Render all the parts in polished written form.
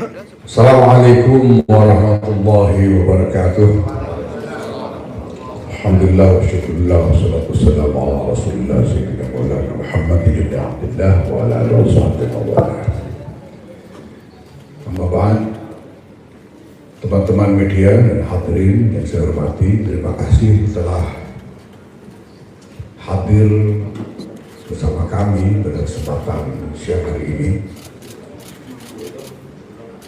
Assalamualaikum warahmatullahi wabarakatuh. Alhamdulillah wa syukurillah wa salatu wassalamu ala rasulillah sayyidina maulana Muhammad ibn Abdullah wa ala alihi wa sahbihi wa wala. Amma ba'd, teman-teman media dan hadirin yang saya hormati, terima kasih telah hadir bersama kami pada kesempatan siang hari ini.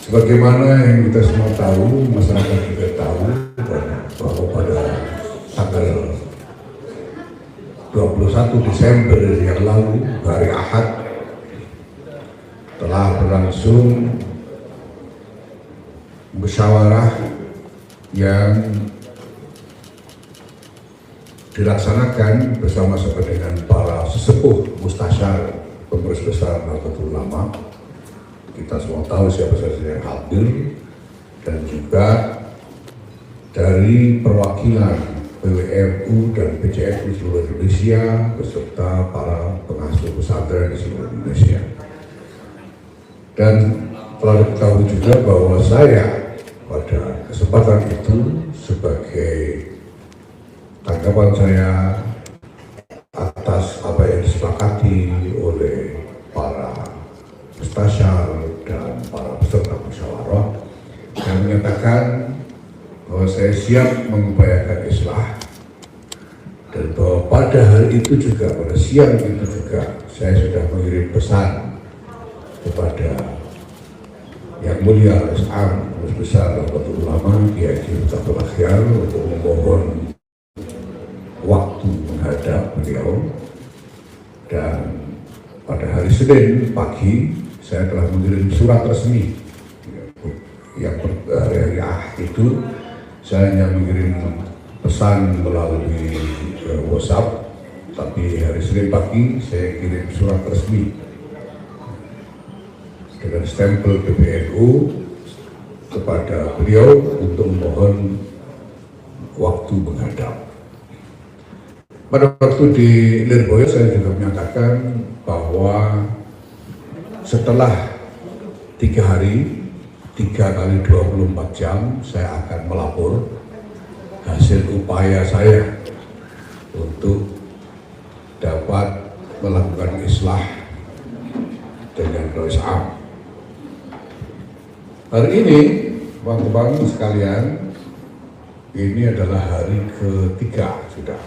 Sebagaimana yang kita semua tahu, masyarakat juga tahu bahwa pada tanggal 21 Desember yang lalu, hari Ahad, telah berlangsung musyawarah yang dilaksanakan bersama-sama dengan para sesepuh mustasyar pengurus besar Nahdlatul Ulama. Kita semua tahu siapa saja yang hadir, dan juga dari perwakilan PWMU dan PCNU seluruh Indonesia beserta para pengasuh pesantren di seluruh Indonesia. Dan telah diketahui juga bahwa saya pada kesempatan itu sebagai tanggapan saya atas apa yang disepakati oleh para mustasyar dan para peserta musyawarah, yang menyatakan bahwa saya siap mengupayakan islah, dan bahwa pada hari itu juga, pada siang itu juga, saya sudah mengirim pesan kepada Yang Mulia RSA Pengurus Besar Nahdlatul Ulama Kiai Miftahul Akhyar untuk memohon waktu menghadap beliau. Dan pada hari Senin pagi saya telah mengirim surat resmi. Yang hari itu saya hanya mengirim pesan melalui WhatsApp, tapi hari Senin pagi saya kirim surat resmi dengan stempel PBNU kepada beliau untuk memohon waktu menghadap. Pada waktu di Lirboyo saya juga menyatakan bahwa setelah 3 hari, 3 kali 24 jam, saya akan melapor hasil upaya saya untuk dapat melakukan islah dengan RSA. Hari ini, teman-teman sekalian, ini adalah hari ketiga sudah.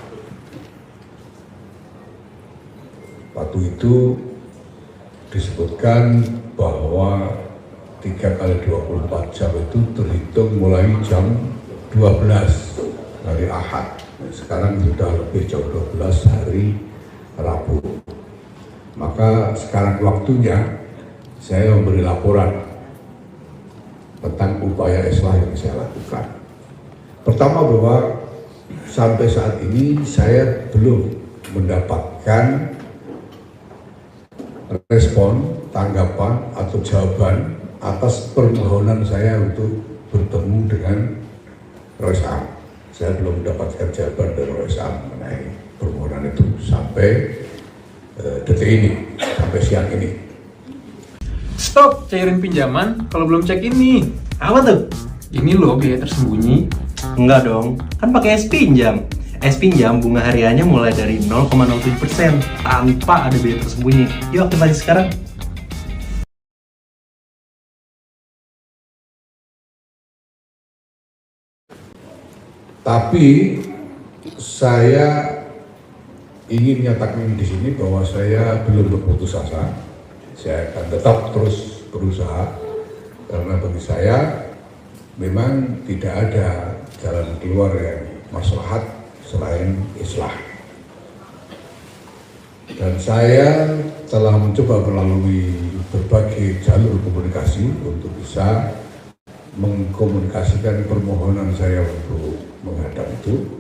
Waktu itu disebutkan bahwa 3 kali 24 jam itu terhitung mulai jam 12 hari Ahad. Sekarang sudah lebih jam 12 hari Rabu. Maka sekarang waktunya saya memberi laporan tentang upaya islah yang saya lakukan. Pertama, bahwa sampai saat ini saya belum mendapatkan respon, tanggapan, atau jawaban atas permohonan saya untuk bertemu dengan RSA. Saya belum mendapatkan jawaban dari RSA mengenai permohonan itu sampai detik ini, sampai siang ini. Stop cairin pinjaman kalau belum cek ini. Apa tuh? Ini loh biaya tersembunyi. Enggak dong, kan pakai S-Pinjam. S-Pinjam bunga hariannya mulai dari 0,07% tanpa ada biaya tersembunyi. Yuk aktifasi sekarang. Tapi saya ingin menyatakan di sini bahwa saya belum berputus asa. Saya akan tetap terus berusaha, karena bagi saya memang tidak ada jalan keluar yang maslahat selain islah. Dan saya telah mencoba melalui berbagai jalur komunikasi untuk bisa mengkomunikasikan permohonan saya untuk menghadap itu,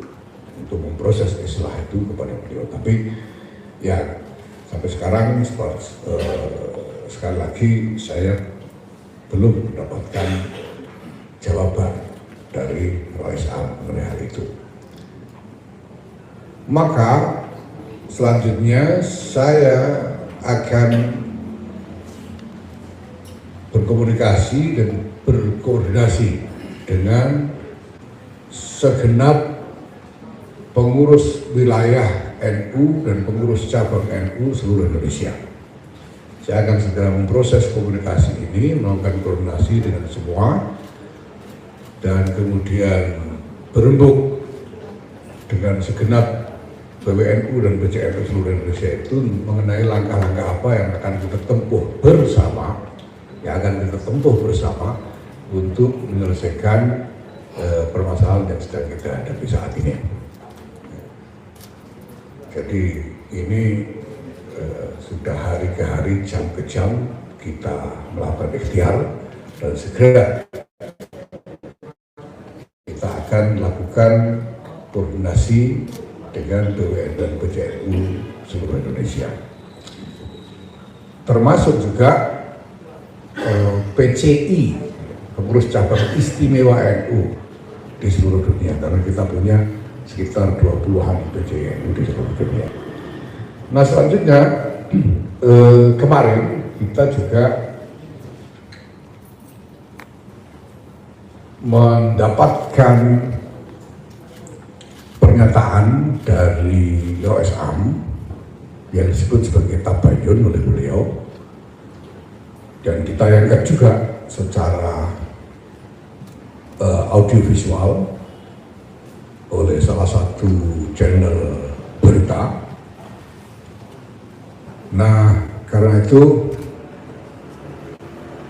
untuk memproses islah itu kepada beliau. Tapi ya sampai sekarang sekali lagi saya belum mendapatkan jawaban dari RSA mengenai hal itu. Maka selanjutnya saya akan berkomunikasi dan berkoordinasi dengan segenap pengurus wilayah NU dan pengurus cabang NU seluruh Indonesia. Saya akan segera memproses komunikasi ini, melakukan koordinasi dengan semua, dan kemudian berembuk dengan segenap PWNU dan PCNU seluruh Indonesia itu mengenai langkah-langkah apa yang akan kita tempuh bersama, untuk menyelesaikan permasalahan yang sedang kita hadapi saat ini. Jadi ini sudah hari ke hari, jam ke jam kita melakukan ikhtiar, dan segera kita akan melakukan koordinasi dengan PWN dan PCNU seluruh Indonesia, termasuk juga PCI, pengurus cabang istimewa NU di seluruh dunia, karena kita punya sekitar 20-an PCI NU di seluruh dunia. Nah, selanjutnya kemarin kita juga mendapatkan pernyataan dari Rois Am yang disebut sebagai tabayun oleh beliau, dan ditayangkan juga secara audiovisual oleh salah satu channel berita. Nah, karena itu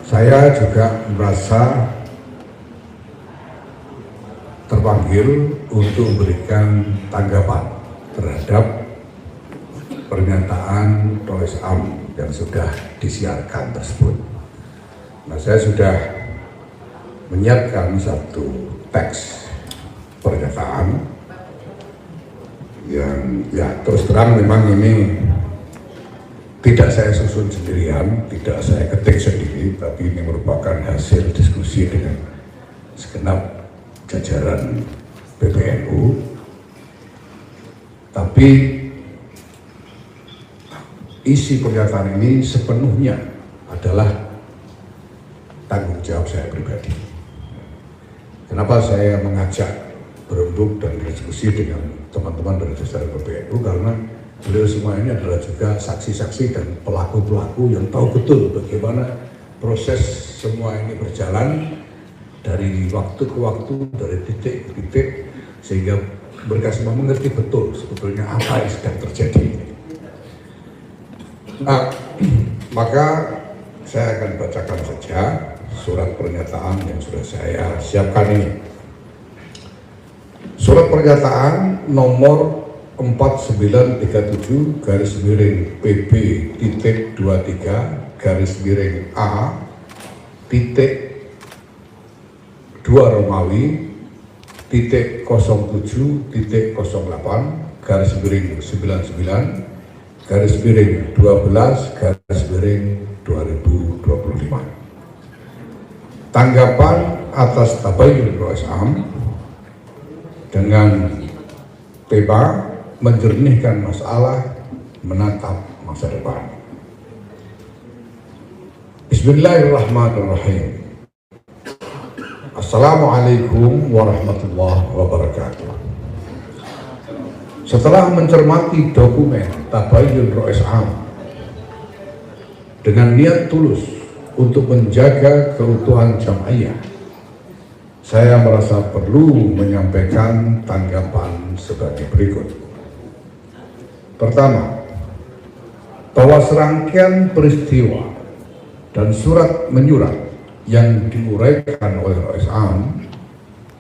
saya juga merasa terpanggil untuk memberikan tanggapan terhadap pernyataan Rois Am yang sudah disiarkan tersebut. Nah, saya sudah menyiapkan satu teks pernyataan yang terus terang memang ini tidak saya susun sendirian, tidak saya ketik sendiri, tapi ini merupakan hasil diskusi dengan segenap jajaran PBNU. Tapi isi pernyataan ini sepenuhnya adalah tanggung jawab saya pribadi. Kenapa saya mengajak berembuk dan berdiskusi dengan teman-teman dari jajaran PBNU? Karena beliau semua ini adalah juga saksi-saksi dan pelaku-pelaku yang tahu betul bagaimana proses semua ini berjalan dari waktu ke waktu, dari titik ke titik, sehingga mereka semua mengerti betul sebetulnya apa yang sedang terjadi. Nah, maka saya akan bacakan saja surat pernyataan yang sudah saya siapkan ini. Surat pernyataan nomor 4937 /PB.23 (A) 2 Romawi .07.08 /99 /12 /2025. Tanggapan atas tabayun Rois Am dengan tema menjernihkan masalah, menatap masa depan. Bismillahirrahmanirrahim. Assalamualaikum warahmatullahi wabarakatuh. Setelah mencermati dokumen tabayun Rois Am dengan niat tulus untuk menjaga keutuhan jamaiyah, saya merasa perlu menyampaikan tanggapan sebagai berikut. Pertama, bahwa serangkaian peristiwa dan surat menyurat yang diuraikan oleh Rois Am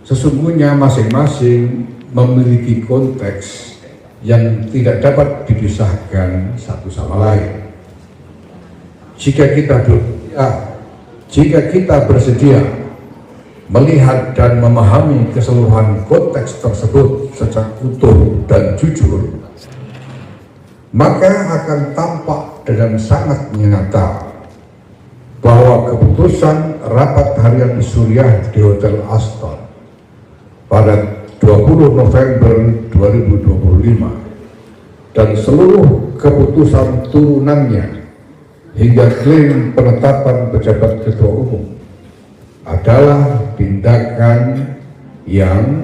sesungguhnya masing-masing memiliki konteks yang tidak dapat dipisahkan satu sama lain. Jika kita bersedia melihat dan memahami keseluruhan konteks tersebut secara utuh dan jujur, maka akan tampak dengan sangat nyata bahwa keputusan rapat harian Suriah di Hotel Aston pada 20 November 2025 dan seluruh keputusan turunannya hingga klaim penetapan pejabat ketua umum adalah tindakan yang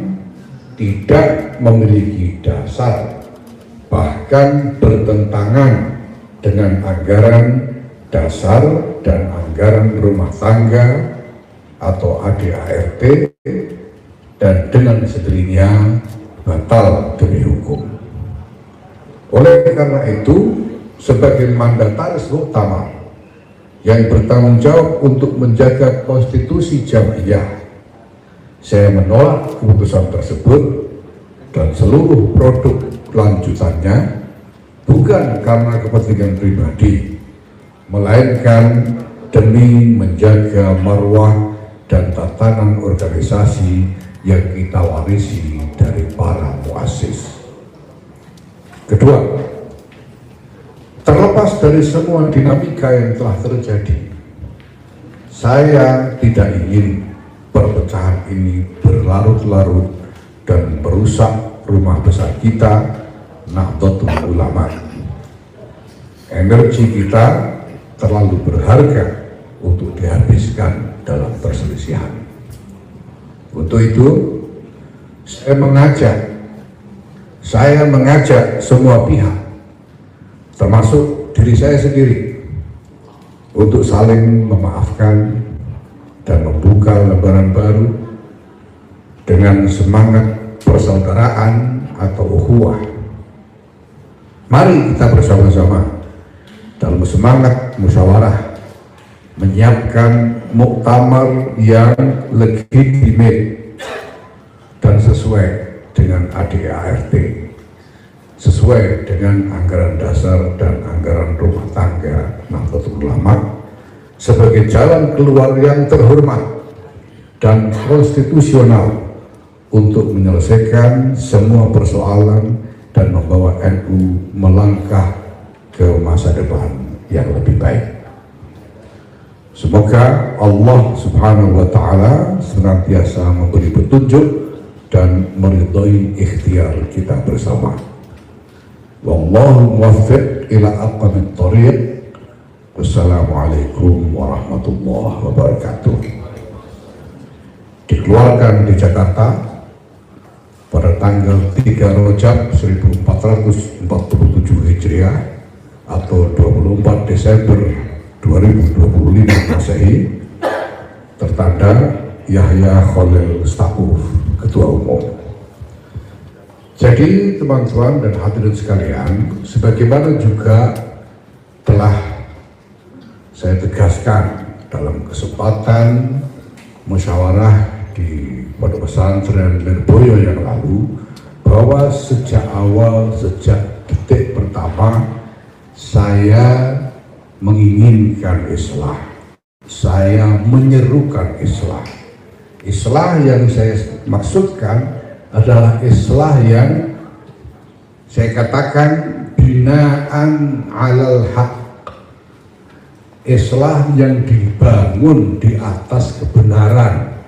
tidak memiliki dasar, bahkan bertentangan dengan anggaran dasar dan anggaran rumah tangga atau ADART, dan dengan sendirinya batal demi hukum. Oleh karena itu, sebagai mandataris muktamar yang bertanggung jawab untuk menjaga konstitusi Jam'iyah, saya menolak keputusan tersebut dan seluruh produk lanjutannya, bukan karena kepentingan pribadi, melainkan demi menjaga marwah dan tatanan organisasi yang kita warisi dari para muassis. Kedua, terlepas dari semua dinamika yang telah terjadi, saya tidak ingin perpecahan ini berlarut-larut dan merusak rumah besar kita, Nahdlatul Ulama. Energi kita terlalu berharga untuk dihabiskan dalam perselisihan. Untuk itu, saya mengajak semua pihak, termasuk diri saya sendiri, untuk saling memaafkan dan membuka lembaran baru dengan semangat persaudaraan atau ukhuwah. Mari kita bersama-sama dalam semangat musyawarah menyiapkan muktamar yang legitimate dan sesuai dengan ADART, sesuai dengan anggaran dasar dan anggaran rumah tangga Nahdlatul Ulama, sebagai jalan keluar yang terhormat dan konstitusional untuk menyelesaikan semua persoalan dan membawa NU melangkah ke masa depan yang lebih baik. Semoga Allah Subhanahu wa Ta'ala senantiasa memberi petunjuk dan meridhai ikhtiar kita bersama. Wallahu muwaffiq ila aqwamit thoriq. Wassalamualaikum warahmatullahi wabarakatuh. Dikeluarkan di Jakarta pada tanggal 3 Rajab 1447 Hijriah atau 24 Desember 2025 Masehi, tertanda Yahya Khalil Stakuf, Ketua Umum. Jadi teman-teman dan hadirin sekalian, sebagaimana juga telah saya tegaskan dalam kesempatan musyawarah di Pondok Pesantren Lirboyo yang lalu, bahwa sejak awal, sejak detik pertama, saya menginginkan islah, saya menyerukan islah. Islah yang saya maksudkan adalah islah yang saya katakan binaan alal haq, islah yang dibangun di atas kebenaran,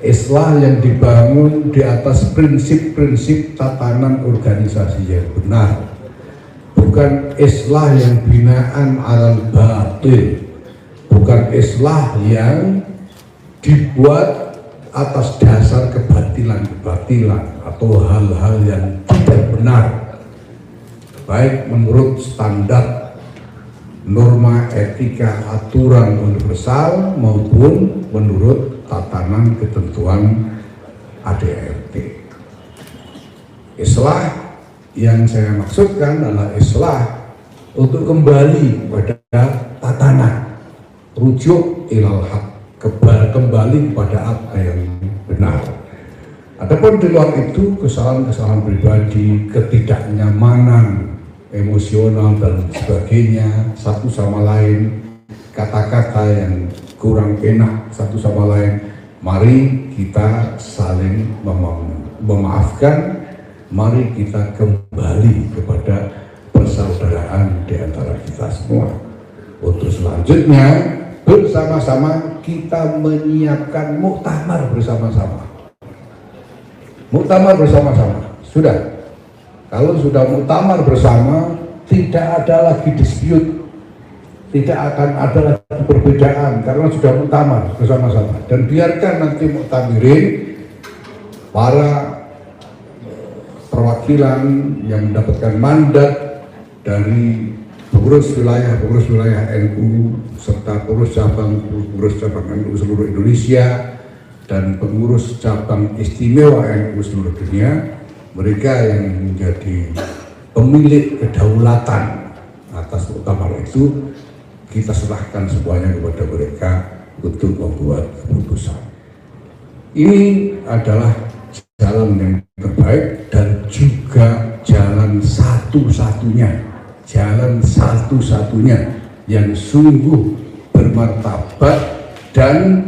islah yang dibangun di atas prinsip-prinsip tatanan organisasi yang benar, bukan islah yang binaan alal batil, bukan islah yang dibuat atas dasar kebatilan-kebatilan atau hal-hal yang tidak benar, baik menurut standar norma etika aturan universal maupun menurut tatanan ketentuan ADART. Islah yang saya maksudkan adalah islah untuk kembali pada tatanan, rujuk ilal haq, kembali kepada apa yang benar. Adapun di luar itu kesalahan-kesalahan pribadi, ketidaknyamanan emosional dan sebagainya satu sama lain, kata-kata yang kurang enak satu sama lain, mari kita saling memaafkan, mari kita kembali kepada persaudaraan di antara kita semua. Untuk selanjutnya bersama-sama kita menyiapkan muktamar bersama-sama. Muktamar bersama-sama. Sudah. Kalau sudah muktamar bersama, tidak ada lagi dispute, tidak akan ada lagi perbedaan karena sudah muktamar bersama-sama. Dan biarkan nanti muktamirin para perwakilan yang mendapatkan mandat dari pengurus wilayah NU serta pengurus cabang NU seluruh Indonesia dan pengurus cabang istimewa NU seluruh dunia, mereka yang menjadi pemilik kedaulatan atas muktamar itu, kita serahkan semuanya kepada mereka untuk membuat keputusan. Ini adalah jalan yang terbaik dan juga jalan satu-satunya yang sungguh bermartabat dan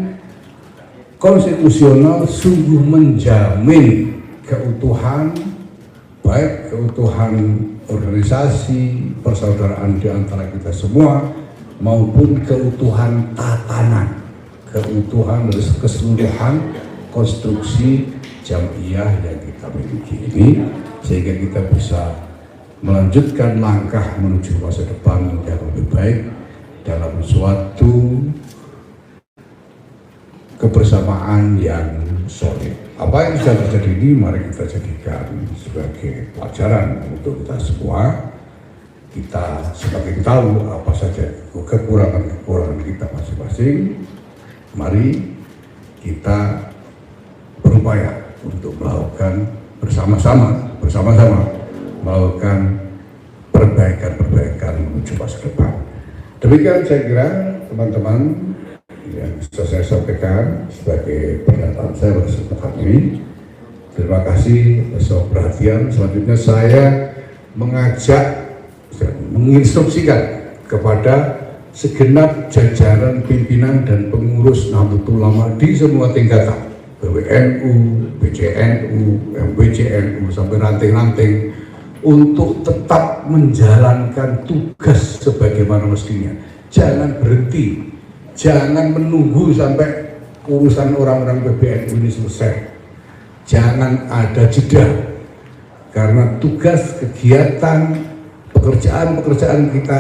konstitusional, sungguh menjamin keutuhan, baik keutuhan organisasi persaudaraan di antara kita semua maupun keutuhan tatanan, keutuhan dari keseluruhan konstruksi jamiah yang kita miliki ini, sehingga kita bisa melanjutkan langkah menuju masa depan yang lebih baik dalam suatu kebersamaan yang solid. Apa yang sudah terjadi ini mari kita jadikan sebagai pelajaran untuk kita semua. Kita semakin tahu apa saja kekurangan kita masing-masing. Mari kita berupaya untuk melakukan bersama-sama melakukan perbaikan menuju masa depan. Demikian saya kira teman-teman yang bisa saya sampaikan sebagai pernyataan saya pada kesempatan ini. Terima kasih atas perhatian. Selanjutnya saya menginstruksikan kepada segenap jajaran pimpinan dan pengurus Nahdlatul Ulama di semua tingkatan, PWNU, PCNU, MPCNU sampai ranting-ranting, untuk tetap menjalankan tugas sebagaimana mestinya. Jangan berhenti, jangan menunggu sampai urusan orang-orang PBNU ini selesai. Jangan ada jeda, karena tugas, kegiatan, pekerjaan kita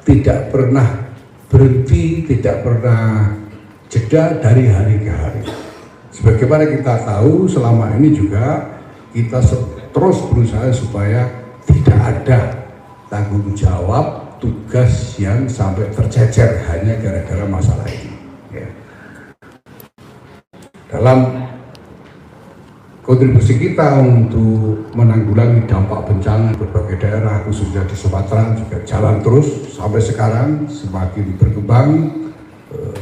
tidak pernah berhenti, tidak pernah jeda dari hari ke hari. Sebagaimana kita tahu, selama ini juga kita terus berusaha supaya tidak ada tanggung jawab tugas yang sampai tercecer hanya gara-gara masalah ini. Ya. Dalam kontribusi kita untuk menanggulangi dampak bencana di berbagai daerah, khususnya di Sumatera, juga jalan terus sampai sekarang, semakin berkembang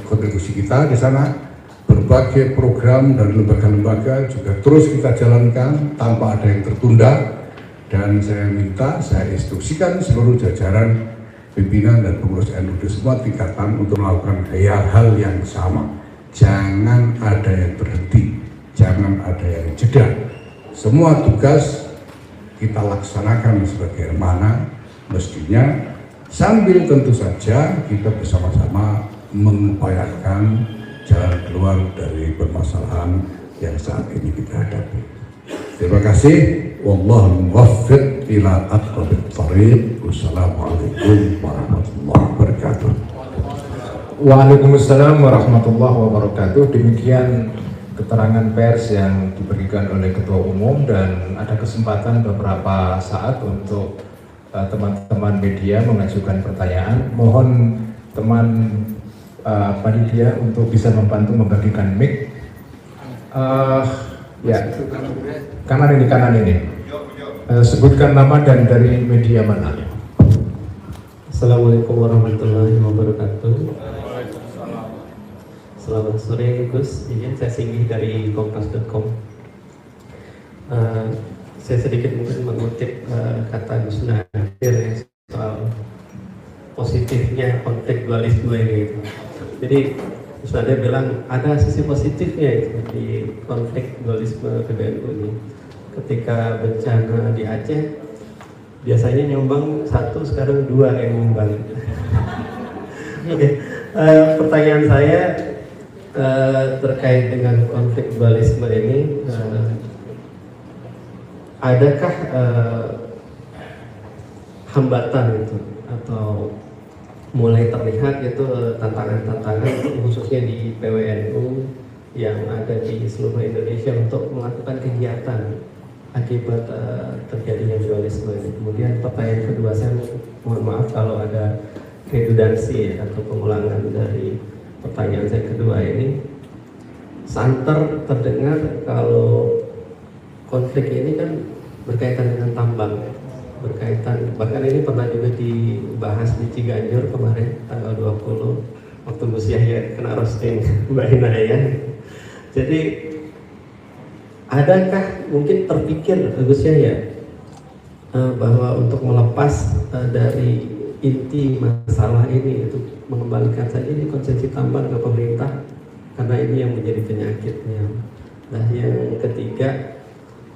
kontribusi kita di sana. Berbagai program dari lembaga-lembaga juga terus kita jalankan tanpa ada yang tertunda, dan saya instruksikan seluruh jajaran pimpinan dan pengurus NU di semua tingkatan untuk melakukan hal yang sama. Jangan ada yang berhenti, jangan ada yang jeda. Semua tugas kita laksanakan sebagaimana mestinya, sambil tentu saja kita bersama-sama mengupayakan jalan keluar dari permasalahan yang saat ini kita hadapi. Terima kasih. Wallahu muwaffiq ila aqrabit thariq. Wassalamualaikum warahmatullahi wabarakatuh. Waalaikumsalam warahmatullahi wabarakatuh. Demikian keterangan pers yang diberikan oleh Ketua Umum, dan ada kesempatan beberapa saat untuk teman-teman media mengajukan pertanyaan. Mohon teman panitia untuk bisa membantu membagikan mic. Ya, kanan ini. Sebutkan nama dan dari media mana. Assalamualaikum warahmatullahi wabarakatuh. Selamat sore Gus, izin saya singgih dari kompas.com. Saya sedikit mungkin mengutip kata Gus Nadir soal positifnya konflik dualisme ini. Jadi Gus Nadir bilang ada sisi positifnya itu di konflik dualisme PBNU ini. Ketika bencana di Aceh, biasanya nyumbang 1, sekarang 2 yang nyumbang. Oke. Pertanyaan saya terkait dengan konflik dualisme ini, adakah hambatan itu atau mulai terlihat itu tantangan-tantangan khususnya di PWNU yang ada di seluruh Indonesia untuk melakukan kegiatan akibat terjadinya dualisme ini. Kemudian pertanyaan kedua saya, mohon maaf kalau ada redundansi atau pengulangan dari pertanyaan saya kedua ini. Santer terdengar kalau konflik ini kan berkaitan dengan tambang, bahkan ini pernah juga dibahas di Ciganjur kemarin tanggal 20 waktu Gus Yahya kena roasting Mbak Inaya. Jadi adakah mungkin terpikir Gus Yahya bahwa untuk melepas dari inti masalah ini untuk mengembalikan saja ini konsesi tambang ke pemerintah karena ini yang menjadi penyakitnya. Nah yang ketiga,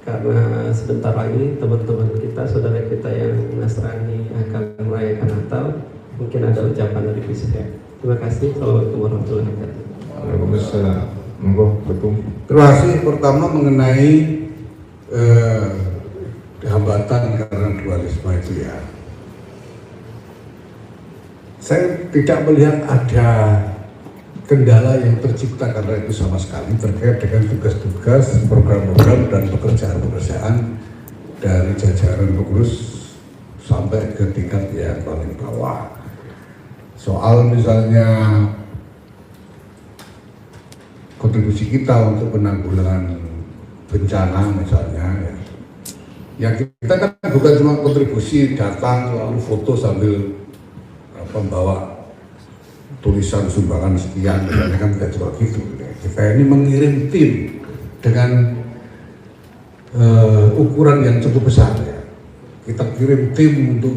karena sebentar lagi teman-teman kita, saudara kita yang Nasrani akan merayakan Natal, mungkin ada ucapan dari Gus Yahya. Terima kasih. Assalamualaikum warahmatullahi wabarakatuh. Waalaikumsalam. Monggo, betul. Terima kasih. Pertama mengenai hambatan karena dualisme itu ya. Saya tidak melihat ada kendala yang tercipta karena itu sama sekali terkait dengan tugas-tugas, program-program dan pekerjaan-pekerjaan dari jajaran pengurus sampai ke tingkat yang paling bawah. Soal misalnya kontribusi kita untuk penanggulangan bencana misalnya ya kita kan bukan cuma kontribusi datang lalu foto sambil membawa tulisan sumbangan sekian, misalnya kan tidak cuma gitu. Kita ini mengirim tim dengan ukuran yang cukup besar ya. Kita kirim tim untuk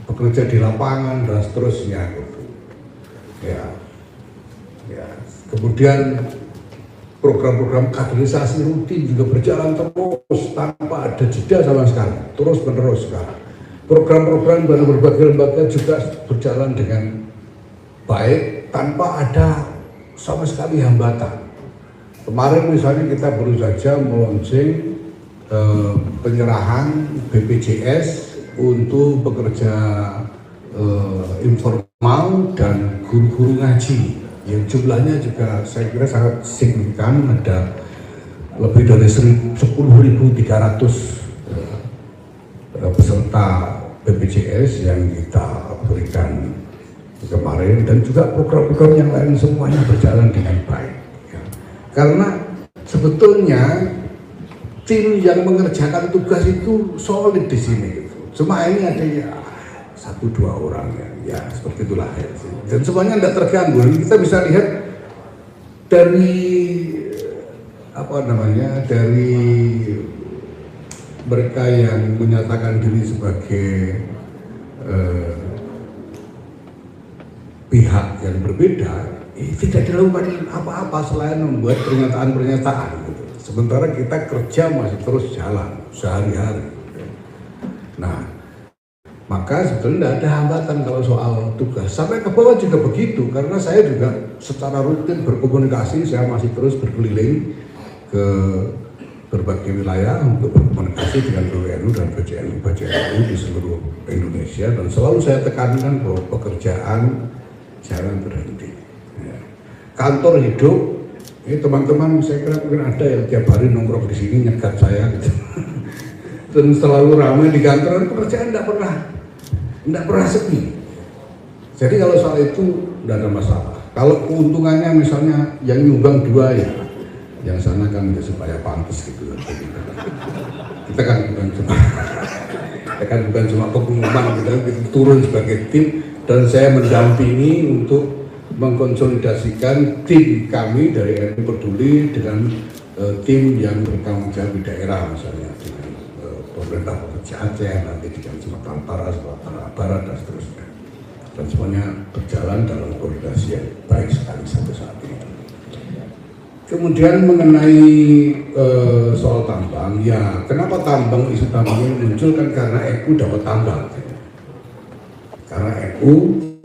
bekerja di lapangan dan seterusnya gitu. Ya. Kemudian program-program kaderisasi rutin juga berjalan terus tanpa ada jeda sama sekali, terus menerus sekarang. Program-program dari berbagai lembaga juga berjalan dengan baik tanpa ada sama sekali hambatan. Kemarin misalnya kita baru saja meluncing penyerahan BPJS untuk pekerja informal dan guru-guru ngaji yang jumlahnya juga saya kira sangat signifikan, ada lebih dari 10.300 peserta BPJS yang kita berikan kemarin, dan juga program-program yang lain semuanya berjalan dengan baik ya. Karena sebetulnya tim yang mengerjakan tugas itu solid di sini gitu. Cuma ini ada ya 1-2 orang ya seperti itulah ya. Dan semuanya tidak terganggu. Kita bisa lihat dari dari mereka yang menyatakan diri sebagai pihak yang berbeda, tidak dilakukan apa-apa selain membuat pernyataan-pernyataan gitu. Sementara kita kerja masih terus jalan sehari-hari. Nah, maka sebetulnya tidak ada hambatan kalau soal tugas. Sampai ke bawah juga begitu, karena saya juga secara rutin berkomunikasi, saya masih terus berkeliling ke berbagai wilayah untuk berkomunikasi dengan PWNU dan PJNU di seluruh Indonesia, dan selalu saya tekankan bahwa pekerjaan jangan berhenti. Ya. Kantor hidup, ini teman-teman saya kira mungkin ada yang tiap hari nongkrong di sini nyegat saya gitu. Dan selalu ramai di kantor, pekerjaan tidak pernah sepi. Jadi kalau soal itu tidak ada masalah. Kalau keuntungannya misalnya yang nyumbang 2 ya, yang sana kan supaya pantas gitu. Kita kan bukan cuma pengumuman, kita turun sebagai tim. Dan saya mendampingi untuk mengkonsolidasikan tim kami dari NU Peduli dengan tim yang bertanggung jawab di daerah, misalnya dengan pemerintah provinsi Aceh, nanti dengan Sumatera Utara, Sumatera Barat dan seterusnya. Dan semuanya berjalan dalam koordinasi yang baik sekali sampai saat ini. Kemudian mengenai soal tambang, ya kenapa isu tambang ini muncul kan karena NU dapat tambang. Karena NU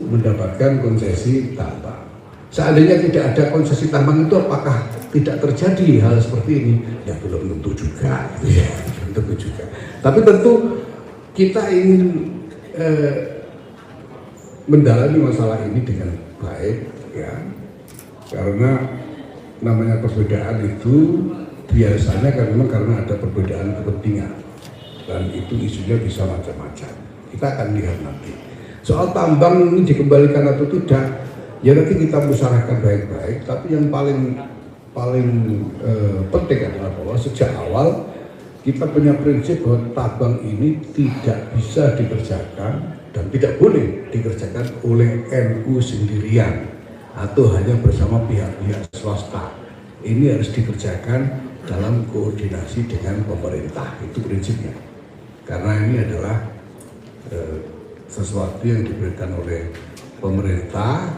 mendapatkan konsesi tambang. Seandainya tidak ada konsesi tambang itu, apakah tidak terjadi hal seperti ini? Ya belum tentu juga. Ya, belum tentu juga. Tapi tentu kita ingin mendalami masalah ini dengan baik, ya, karena namanya perbedaan itu biasanya kan memang karena ada perbedaan kepentingan dan itu isunya bisa macam-macam. Kita akan lihat nanti. Soal tambang ini dikembalikan atau tidak, ya nanti kita musyawarahkan baik-baik. Tapi yang paling penting adalah bahwa sejak awal kita punya prinsip bahwa tambang ini tidak bisa dikerjakan dan tidak boleh dikerjakan oleh NU sendirian atau hanya bersama pihak-pihak swasta. Ini harus dikerjakan dalam koordinasi dengan pemerintah, itu prinsipnya. Karena ini adalah sesuatu yang diberikan oleh pemerintah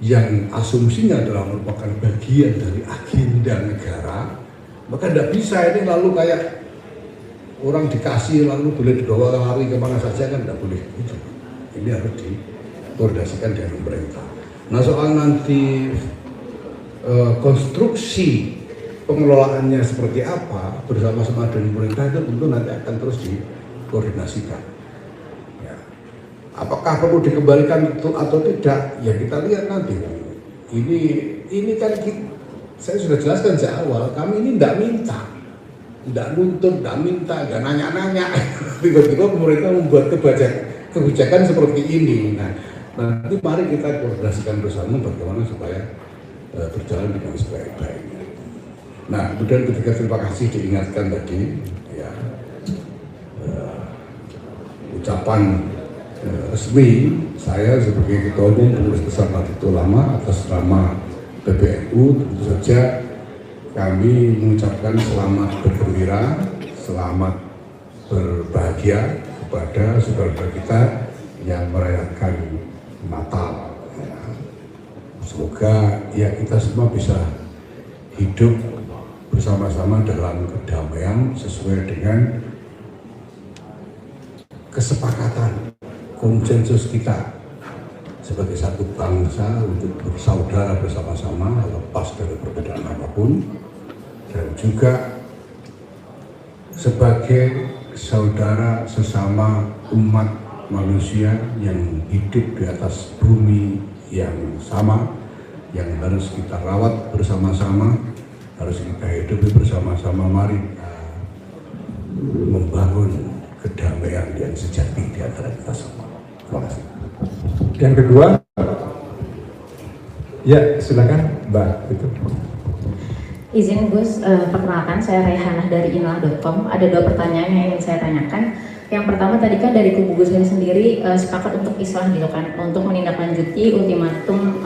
yang asumsinya adalah merupakan bagian dari agenda negara, maka tidak bisa ini lalu kayak orang dikasih lalu boleh dibawa lari kemana saja, kan tidak boleh gitu. Ini harus dikoordinasikan dengan pemerintah. Nah soal nanti konstruksi pengelolaannya seperti apa bersama-sama dengan pemerintah itu tentu nanti akan terus dikoordinasikan. Ya. Apakah perlu dikembalikan itu atau tidak? Ya kita lihat nanti. Ini kan saya sudah jelaskan sejak awal, kami ini tidak minta, tidak nuntut, tidak minta, tidak nanya-nanya. Tiba-tiba pemerintah membuat kebijakan seperti ini. Nah, nanti mari kita koordinasikan bersama bagaimana supaya berjalan dengan sebaik-baiknya. Nah, kemudian ketika terima kasih diingatkan tadi, ya, ucapan resmi saya sebagai Ketua Umum Pengurus Besar Nahdlatul Ulama atas nama PBNU, tentu saja kami mengucapkan selamat bergembira, selamat berbahagia kepada saudara kita yang merayakan Natal. Ya. Semoga ya kita semua bisa hidup bersama-sama dalam kedamaian sesuai dengan kesepakatan konsensus kita sebagai satu bangsa untuk bersaudara bersama-sama lepas dari perbedaan apapun, dan juga sebagai saudara sesama umat manusia yang hidup di atas bumi yang sama, yang harus kita rawat bersama-sama, harus kita hidupi bersama-sama. Mari kita membangun kedamaian yang sejati di antara kita semua. Terima kasih. Yang kedua, ya silakan Mbak. Itu. Izin Gus, perkenalkan saya Raihanah dari inlah.com. Ada 2 pertanyaan yang ingin saya tanyakan. Yang pertama tadi kan dari kubu Gus saya sendiri sepakat untuk islah gitu kan, untuk menindaklanjuti ultimatum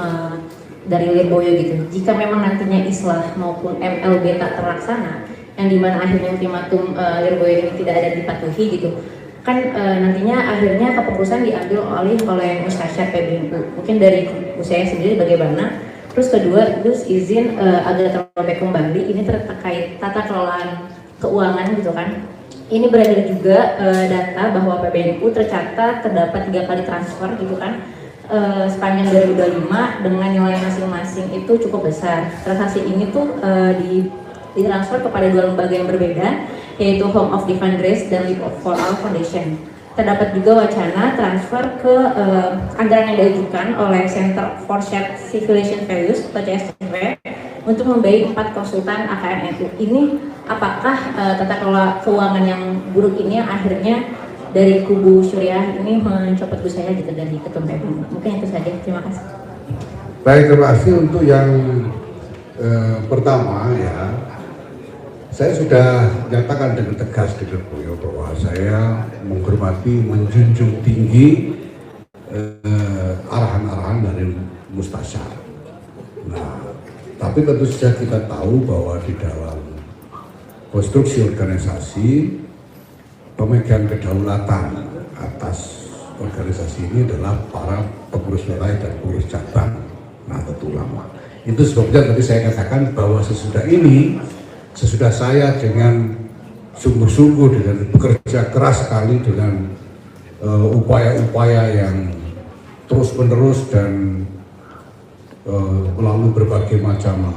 dari Lirboyo gitu. Jika memang nantinya islah maupun MLB tak terlaksana, yang dimana akhirnya ultimatum Lirboyo ini tidak ada dipatuhi gitu, kan nantinya akhirnya keputusan diambil oleh Mustasyar PBNU. Mungkin dari kubu saya sendiri bagaimana? Terus kedua, Gus izin agak terlebih kembali, ini terkait tata kelolaan keuangan gitu kan. Ini beredar juga data bahwa PBNU tercatat terdapat 3 kali transfer gitu kan, sepanjang 2025 dengan nilai masing-masing itu cukup besar. Transaksi ini tuh ditransfer kepada 2 lembaga yang berbeda, yaitu Home of Divine Grace dan Leap for All Foundation. Terdapat juga wacana transfer ke anggaran yang diajukan oleh Center for Shared Civilization Values atau CSCV untuk membiayai 4 konsultan AKN NU. Ini apakah tata kelola keuangan yang buruk ini yang akhirnya dari kubu Syuriah ini mencopot Gus saya gitu dari ketum PBNU? Mungkin itu saja. Terima kasih. Baik, terima kasih untuk yang pertama ya. Saya sudah nyatakan dengan tegas di Lirboyo bahwa saya menghormati, menjunjung tinggi arahan-arahan dari Mustasyar. Nah, tapi tentu saja kita tahu bahwa di dalam konstruksi organisasi pemegang kedaulatan atas organisasi ini adalah para pengurus wilayah dan pengurus cabang Nahdlatul Ulama. Itu sebabnya tadi saya katakan bahwa sesudah saya dengan sungguh-sungguh, dengan bekerja keras sekali, dengan upaya-upaya yang terus-menerus dan melalui berbagai macam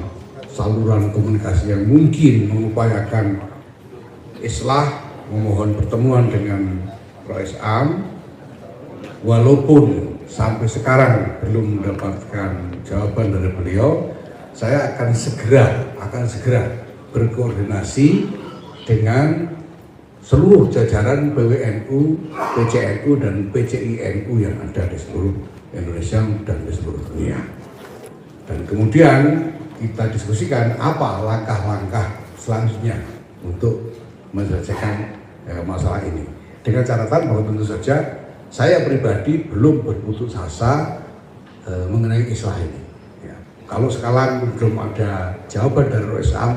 saluran komunikasi yang mungkin mengupayakan islah, memohon pertemuan dengan Rais Am, walaupun sampai sekarang belum mendapatkan jawaban dari beliau, saya akan segera berkoordinasi dengan seluruh jajaran PWNU, PCNU, dan PCINU yang ada di seluruh Indonesia dan di seluruh dunia. Dan kemudian kita diskusikan apa langkah-langkah selanjutnya untuk menyelesaikan masalah ini. Dengan catatan bahwa tentu saja saya pribadi belum berputus asa mengenai islah ini. Ya. Kalau sekarang belum ada jawaban dari RSAM,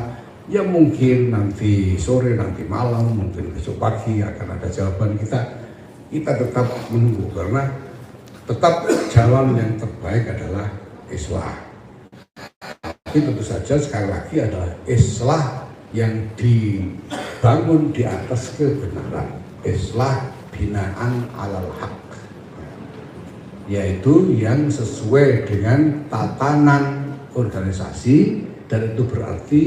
ya mungkin nanti sore, nanti malam, mungkin besok pagi akan ada jawaban. Kita tetap menunggu karena tetap jalan yang terbaik adalah islah. Tapi tentu saja sekali lagi adalah islah yang dibangun di atas kebenaran, islah binaan alal haq, yaitu yang sesuai dengan tatanan organisasi, dan itu berarti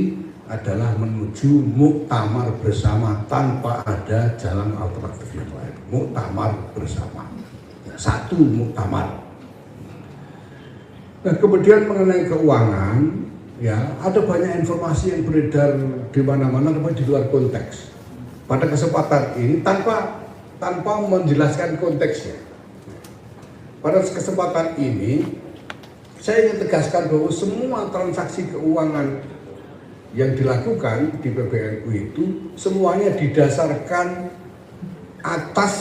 adalah menuju muktamar bersama tanpa ada jalan alternatif yang lain. Muktamar bersama, satu muktamar. Nah, kemudian mengenai keuangan, ya ada banyak informasi yang beredar di mana-mana tapi di luar konteks. Pada kesempatan ini tanpa menjelaskan konteksnya. Pada kesempatan ini saya ingin tegaskan bahwa semua transaksi keuangan yang dilakukan di PBNU itu semuanya didasarkan atas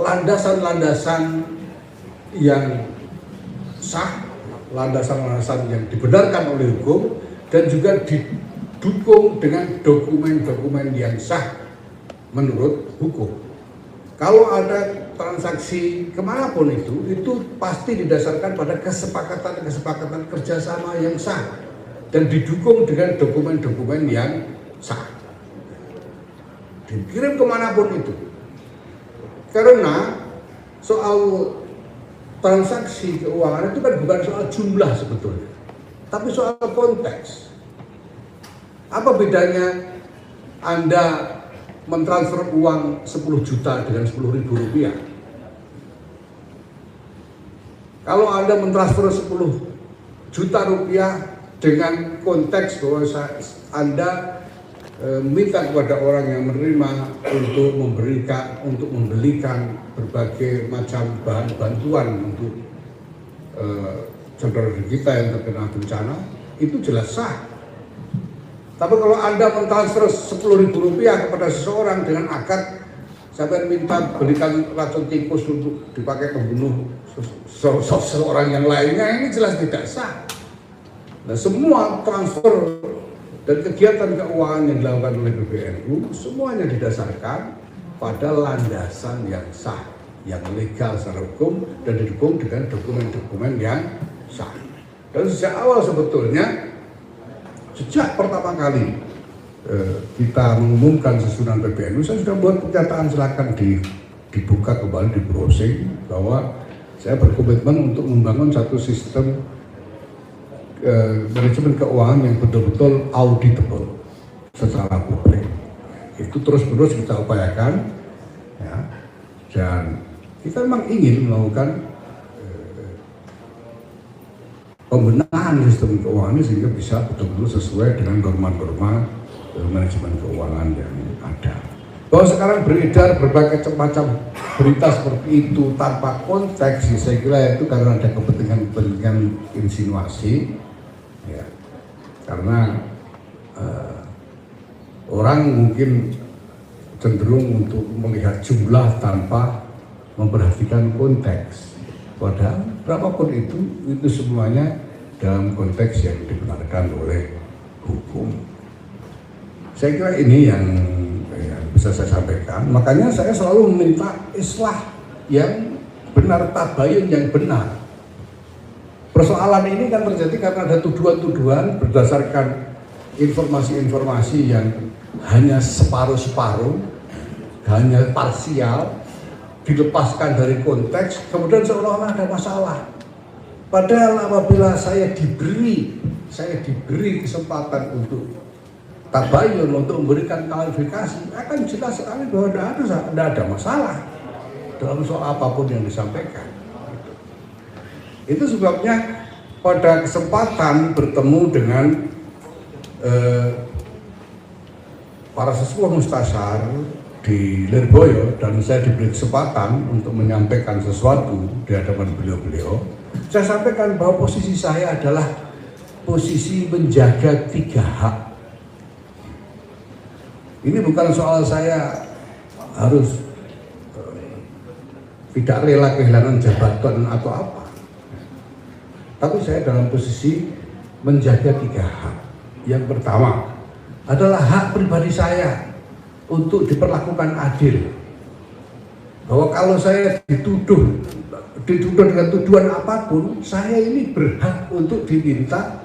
landasan-landasan yang sah, landasan-landasan yang dibenarkan oleh hukum, dan juga didukung dengan dokumen-dokumen yang sah menurut hukum. Kalau ada transaksi kemanapun itu pasti didasarkan pada kesepakatan kerjasama yang sah dan didukung dengan dokumen-dokumen yang sah. Dikirim kemanapun itu. Karena soal transaksi keuangan itu kan bukan soal jumlah sebetulnya, tapi soal konteks. Apa bedanya Anda mentransfer uang 10 juta dengan 10.000 rupiah? Kalau Anda mentransfer 10 juta rupiah dengan konteks bahwa Anda minta kepada orang yang menerima untuk membelikan berbagai macam bahan bantuan untuk saudara kita yang terkena bencana, itu jelas sah. Tapi kalau Anda mentransfer 10.000 rupiah kepada seseorang dengan akad sampai minta belikan racun tikus untuk dipakai membunuh seseorang yang lainnya, ini jelas tidak sah. Nah, semua transfer dan kegiatan keuangan yang dilakukan oleh PBNU semuanya didasarkan pada landasan yang sah, yang legal secara hukum, dan didukung dengan dokumen-dokumen yang sah. Dan sejak awal sebetulnya, sejak pertama kali kita mengumumkan susunan PBNU, saya sudah buat pernyataan, silakan dibuka kembali, di browsing, bahwa saya berkomitmen untuk membangun satu sistem manajemen keuangan yang betul-betul auditable secara publik. Itu terus-menerus kita upayakan, ya, dan kita memang ingin melakukan pembenahan sistem keuangan ini sehingga bisa betul-betul sesuai dengan norma-norma manajemen keuangan yang ada. Bahwa sekarang beredar berbagai macam berita seperti itu tanpa konteks, saya kira itu karena ada kepentingan insinuasi, ya. Karena orang mungkin cenderung untuk melihat jumlah tanpa memperhatikan konteks. Padahal berapapun itu semuanya dalam konteks yang dibenarkan oleh hukum. Saya kira ini yang bisa saya sampaikan. Makanya saya selalu meminta islah yang benar, tabayun yang benar. Persoalan ini kan terjadi karena ada tuduhan-tuduhan berdasarkan informasi-informasi yang hanya separuh-separuh, hanya parsial, dilepaskan dari konteks, kemudian seolah-olah ada masalah. Padahal apabila saya diberi kesempatan untuk tabayun, untuk memberikan klarifikasi, akan jelas sekali bahwa tidak ada masalah. dalam soal apapun yang disampaikan. Itu sebabnya pada kesempatan bertemu dengan para sesepuh mustasyar di Lirboyo dan saya diberi kesempatan untuk menyampaikan sesuatu di hadapan beliau-beliau, saya sampaikan bahwa posisi saya adalah posisi menjaga 3 hak. Ini bukan soal saya harus tidak rela kehilangan jabatan atau apa, tapi saya dalam posisi menjaga 3 hak. Yang pertama adalah hak pribadi saya untuk diperlakukan adil, bahwa kalau saya dituduh dengan tuduhan apapun, saya ini berhak untuk diminta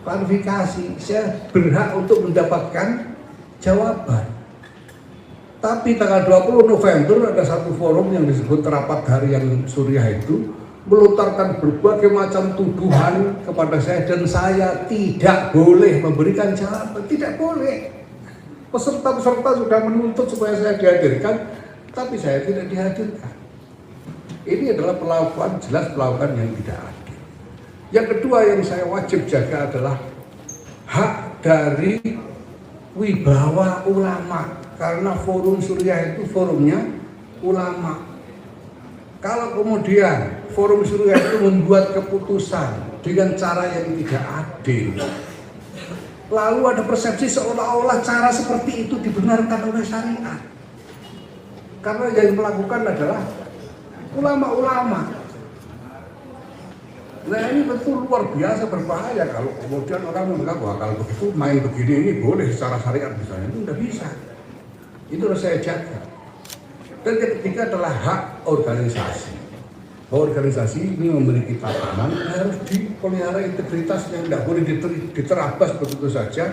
klarifikasi, saya berhak untuk mendapatkan jawaban. Tapi tanggal 20 November ada satu forum yang disebut Rapat Harian Suriah itu melontarkan berbagai macam tuduhan kepada saya dan saya tidak boleh memberikan jawaban, tidak boleh. Peserta-peserta sudah menuntut supaya saya dihadirkan, tapi saya tidak dihadirkan. Ini adalah perlakuan, jelas perlakuan yang tidak adil. Yang kedua yang saya wajib jaga adalah hak dari wibawa ulama, karena forum Suriah itu forumnya ulama. Kalau kemudian forum Suriah itu membuat keputusan dengan cara yang tidak adil, lalu ada persepsi seolah-olah cara seperti itu dibenarkan oleh syariat, karena yang melakukan adalah ulama-ulama. Nah ini betul luar biasa berbahaya kalau kemudian orang menganggap bahwa kalau begitu main begini ini boleh secara syariat misalnya, itu tidak bisa. Itu harus saya jaga. Dan yang ketiga adalah hak organisasi. Organisasi ini memiliki tatanan, harus dipelihara integritasnya, tidak boleh diterabas begitu saja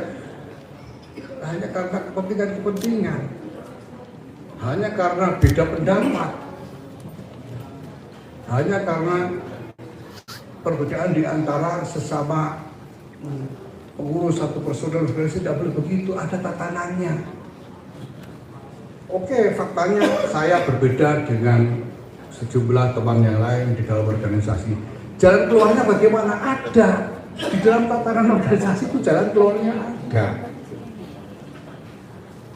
hanya karena kepentingan-kepentingan, hanya karena beda pendapat, hanya karena perbedaan di antara sesama pengurus satu personal organisasi. Tidak boleh begitu, ada tatanannya. Oke, faktanya saya berbeda dengan sejumlah teman yang lain di dalam organisasi. Jalan keluarnya bagaimana? Ada. Di dalam tatanan organisasi itu jalan keluarnya ada.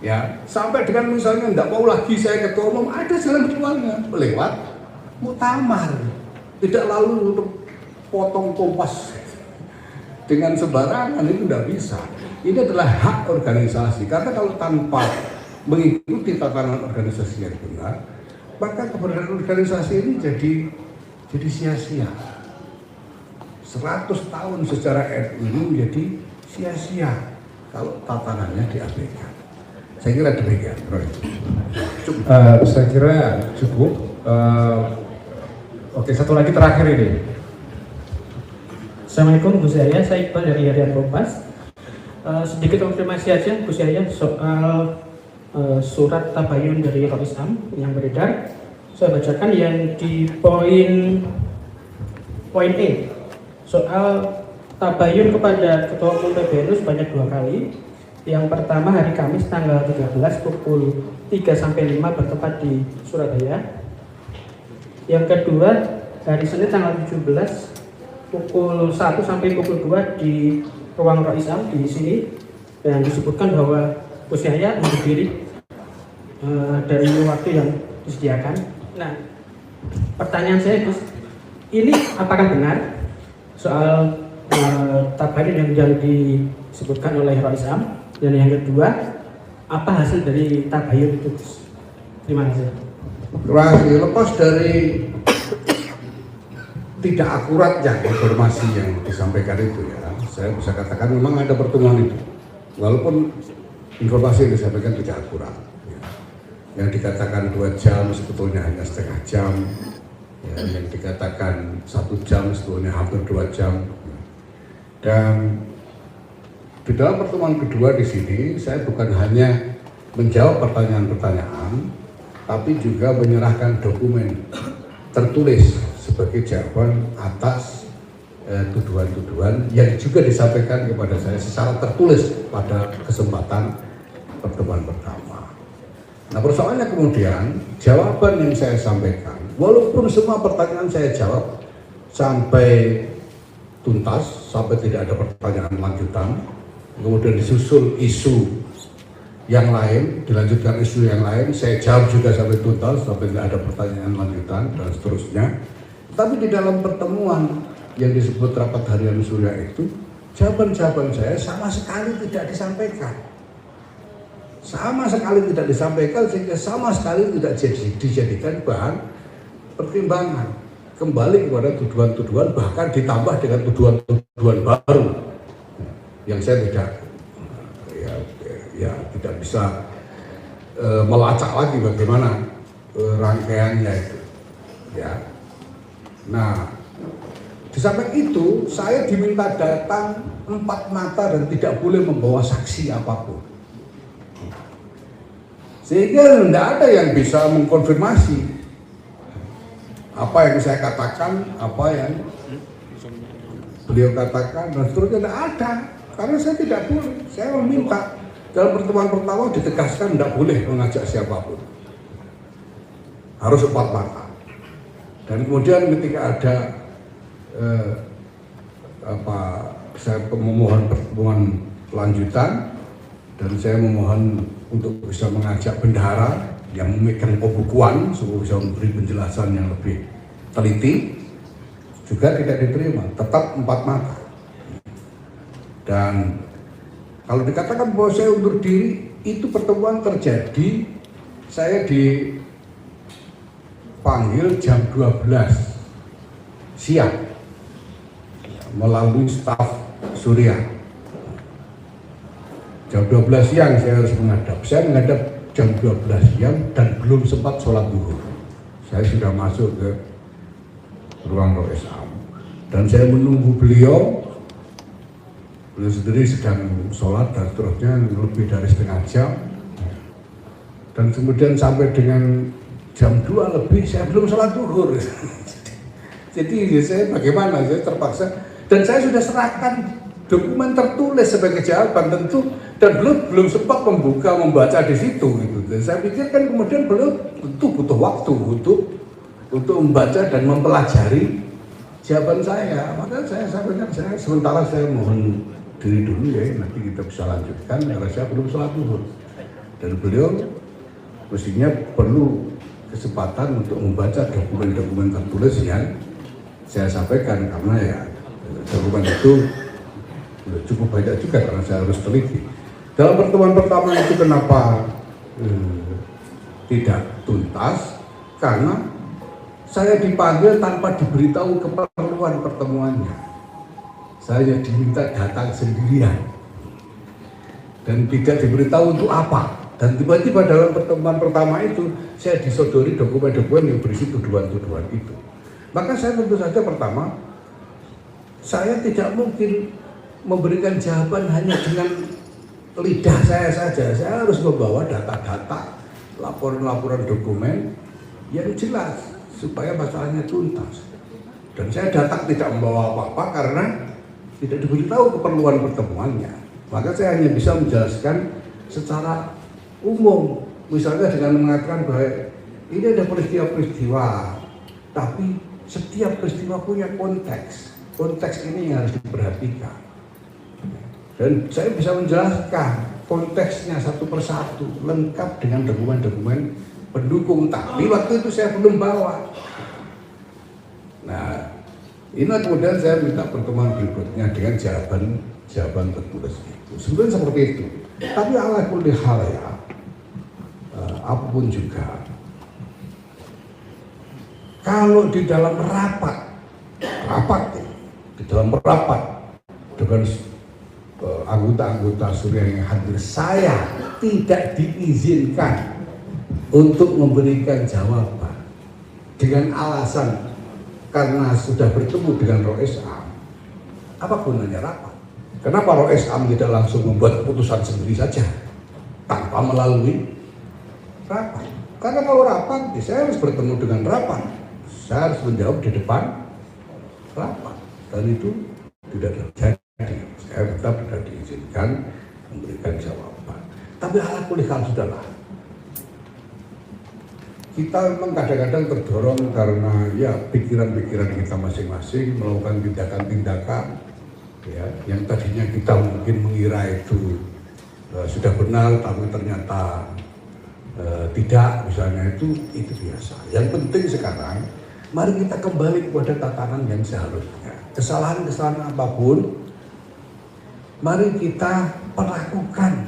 Ya, sampai dengan misalnya tidak mau lagi saya ketua umum, ada jalan keluarnya lewat muktamar. Tidak lalu untuk potong kompas dengan sembarangan, itu tidak bisa. Ini adalah hak organisasi, karena kalau tanpa mengikuti tatanan organisasi yang benar, maka keberadaan organisasi ini jadi sia-sia. 100 tahun sejarah NU ini menjadi sia-sia kalau tatanannya diabaikan. Saya kira demikian. Saya kira cukup. Oke, satu lagi terakhir ini. Assalamualaikum Gus Yahya, saya Iqbal dari Harian Kompas. Sedikit konfirmasi aja Gus Yahya soal surat tabayun dari Rois Am yang beredar. Saya bacakan yang di poin E soal tabayun kepada Ketua Umum PBNU sebanyak 2 kali. Yang pertama hari Kamis tanggal 13 pukul 3-5 bertempat di Surabaya. Yang kedua hari Senin tanggal 17 pukul 1 sampai pukul 2 di ruang Rois Am di sini, dan disebutkan bahwa Gus Yahya undur diri dari waktu yang disediakan. Nah, pertanyaan saya Gus, ini apakah benar soal tabayun yang disebutkan oleh Rois Am? Dan yang kedua, apa hasil dari tabayun itu Gus? Terima kasih. Lepas dari tidak akuratnya informasi yang disampaikan itu ya, saya bisa katakan memang ada pertemuan itu, walaupun informasi yang disampaikan tidak akurat. Yang dikatakan 2 jam sebetulnya hanya setengah jam, ya, yang dikatakan 1 jam sebetulnya hampir 2 jam. Dan di dalam pertemuan kedua di sini saya bukan hanya menjawab pertanyaan-pertanyaan, tapi juga menyerahkan dokumen tertulis sebagai jawaban atas tuduhan-tuduhan yang juga disampaikan kepada saya secara tertulis pada kesempatan pertemuan pertama. Nah persoalannya kemudian jawaban yang saya sampaikan, walaupun semua pertanyaan saya jawab sampai tuntas, sampai tidak ada pertanyaan lanjutan, kemudian disusul isu yang lain, dilanjutkan isu yang lain, saya jawab juga sampai tuntas, sampai tidak ada pertanyaan lanjutan dan seterusnya. Tapi di dalam pertemuan yang disebut rapat harian Surya itu, jawaban-jawaban saya sama sekali tidak disampaikan. Sama sekali tidak disampaikan, sehingga sama sekali tidak dijadikan bahan pertimbangan. Kembali kepada tuduhan-tuduhan, bahkan ditambah dengan tuduhan-tuduhan baru yang saya tidak tidak bisa melacak lagi bagaimana rangkaiannya itu. Ya. Nah, di samping itu saya diminta datang 4 mata dan tidak boleh membawa saksi apapun. Sehingga tidak ada yang bisa mengkonfirmasi apa yang saya katakan, apa yang beliau katakan, dan seterusnya tidak ada. Karena saya tidak boleh, saya meminta dalam pertemuan pertama ditegaskan tidak boleh mengajak siapapun, harus 4 mata. Dan kemudian ketika ada saya memohon pertemuan lanjutan dan saya memohon untuk bisa mengajak bendahara yang memegang pembukuan supaya bisa memberi penjelasan yang lebih teliti, juga tidak diterima, tetap 4 mata. Dan kalau dikatakan bahwa saya undur diri, itu pertemuan terjadi, saya dipanggil jam 12 siang melalui staf Surya. Jam 12 siang saya harus menghadap. Saya menghadap jam 12 siang dan belum sempat sholat zuhur. Saya sudah masuk ke ruang Rois Am dan saya menunggu beliau sendiri sedang sholat dan seterusnya lebih dari setengah jam, dan kemudian sampai dengan jam 2 lebih saya belum sholat zuhur. Jadi saya bagaimana, saya terpaksa, dan saya sudah serahkan dokumen tertulis sebagai jawaban tentu, dan belum sempat membaca di situ gitu. Dan saya pikir kan kemudian beliau tentu butuh waktu untuk membaca dan mempelajari jawaban saya. Maka saya sampaikan, sementara saya mohon diri dulu ya, nanti kita bisa lanjutkan karena saya belum sholat zuhur. Dan beliau mestinya perlu kesempatan untuk membaca dokumen-dokumen tertulis yang saya sampaikan, karena ya dokumen itu cukup banyak juga karena saya harus teliti. Dalam pertemuan pertama itu kenapa tidak tuntas? Karena saya dipanggil tanpa diberitahu keperluan pertemuannya. Saya diminta datang sendirian dan tidak diberitahu untuk apa. Dan tiba-tiba dalam pertemuan pertama itu saya disodori dokumen-dokumen yang berisi tuduhan-tuduhan itu. Maka saya tentu saja pertama, saya tidak mungkin memberikan jawaban hanya dengan lidah saya saja. Saya harus membawa data-data, laporan-laporan dokumen yang jelas supaya masalahnya tuntas. Dan saya datang tidak membawa apa-apa karena tidak diberitahu keperluan pertemuannya. Maka saya hanya bisa menjelaskan secara umum, misalnya dengan mengatakan bahwa ini ada peristiwa-peristiwa, tapi setiap peristiwa punya konteks. Konteks ini yang harus diperhatikan. Dan saya bisa menjelaskan konteksnya satu persatu, lengkap dengan dokumen-dokumen pendukung. Tapi waktu itu saya belum bawa. Nah, ini kemudian saya minta pertemuan berikutnya dengan jawaban tertulis itu. Sebenarnya seperti itu. Tapi ala kulli hal ya, apapun juga, kalau di dalam rapat dengan anggota-anggota Surya yang hadir, saya tidak diizinkan untuk memberikan jawaban dengan alasan karena sudah bertemu dengan Rois Am. Apa gunanya rapat? Kenapa Rois Am tidak langsung membuat keputusan sendiri saja tanpa melalui rapat? Karena kalau rapat, saya harus bertemu dengan rapat, saya harus menjawab di depan rapat, dan itu tidak terjadi. Saya tetap tidak diizinkan memberikan jawaban. Tapi ala kulli hal sudahlah. kita memang kadang-kadang terdorong karena ya pikiran-pikiran kita masing-masing melakukan tindakan-tindakan ya, yang tadinya kita mungkin mengira itu sudah benar tapi ternyata tidak, misalnya itu biasa. Yang penting sekarang mari kita kembali kepada tatanan yang seharusnya. Kesalahan-kesalahan apapun mari kita perlakukan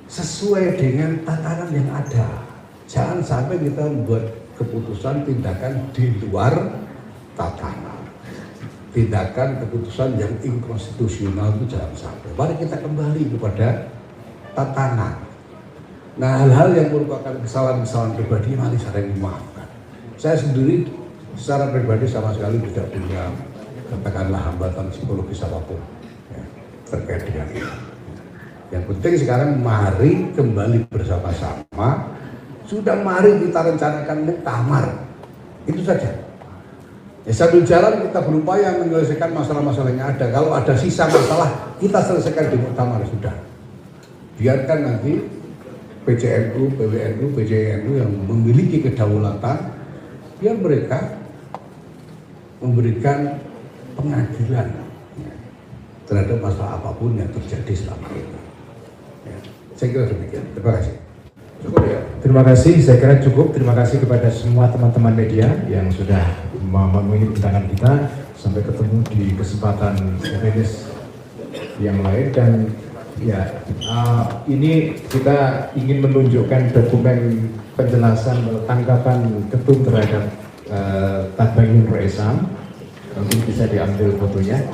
sesuai dengan tatanan yang ada. Jangan sampai kita membuat keputusan tindakan di luar tatanan. Tindakan keputusan yang inkonstitusional itu jangan sampai. Mari kita kembali kepada tatanan. Nah, hal-hal yang merupakan kesalahan-kesalahan pribadi mari saling memaafkan. Saya sendiri secara pribadi sama sekali tidak punya katakanlah hambatan psikologis apapun ya, terkait dengan ini. Yang penting sekarang mari kembali bersama-sama. Sudah mari kita rencanakan muktamar, itu saja. Ya, sambil jalan kita berupaya menyelesaikan masalah-masalah yang ada. Kalau ada sisa masalah, kita selesaikan di muktamar sudah. Biarkan nanti PCNU, PWNU, PJNU yang memiliki kedaulatan, biar mereka memberikan pengadilan terhadap masalah apapun yang terjadi selama ini. Ya, saya kira demikian. Terima kasih. Cukup ya. Terima kasih, saya kira cukup. Terima kasih kepada semua teman-teman media yang sudah memenuhi undangan kita. Sampai ketemu di kesempatan rilis yang lain. Dan ya, ini kita ingin menunjukkan dokumen penjelasan tanggapan ketum terhadap Tabayun Roisam. Nanti bisa diambil fotonya.